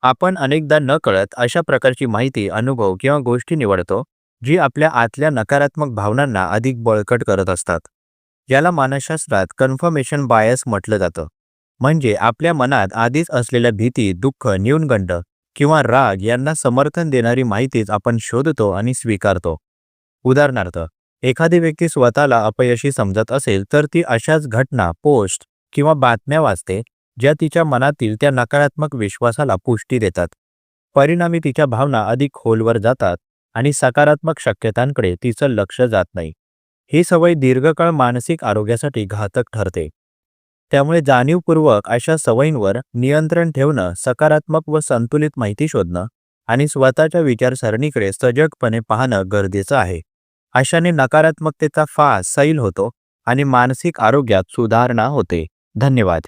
आपण अनेकदा नकळत अशा प्रकारची माहिती, अनुभव किंवा गोष्टी निवडतो, जी आपल्या आतल्या नकारात्मक भावनांना अधिक बळकट करत असतात. याला मानसशास्त्रात कन्फर्मेशन बायस म्हटलं जातं. म्हणजे आपल्या मनात आधीच असलेल्या भीती, दुःख, न्यूनगंड किंवा राग यांना समर्थन देणारी माहितीच आपण शोधतो आणि स्वीकारतो. उदाहरणार्थ, एखादी व्यक्ती स्वतःला अपयशी समजत असेल तर ती अशाच घटना, पोस्ट किंवा बातम्या वाचते, ज्या तिच्या मनातील त्या नकारात्मक विश्वासाला पुष्टी देतात. परिणामी तिच्या भावना अधिक खोलवर जातात आणि सकारात्मक शक्यतांकडे तिचं लक्ष जात नाही. ही सवय दीर्घकाळ मानसिक आरोग्यासाठी घातक ठरते. त्यामुळे जाणीवपूर्वक अशा सवयींवर नियंत्रण ठेवणं, सकारात्मक व संतुलित माहिती शोधणं आणि स्वतःच्या विचारसरणीकडे सजगपणे पाहणं गरजेचं आहे. अशाने नकारात्मकतेचा फास सैल होतो आणि मानसिक आरोग्यात सुधारणा होते. धन्यवाद.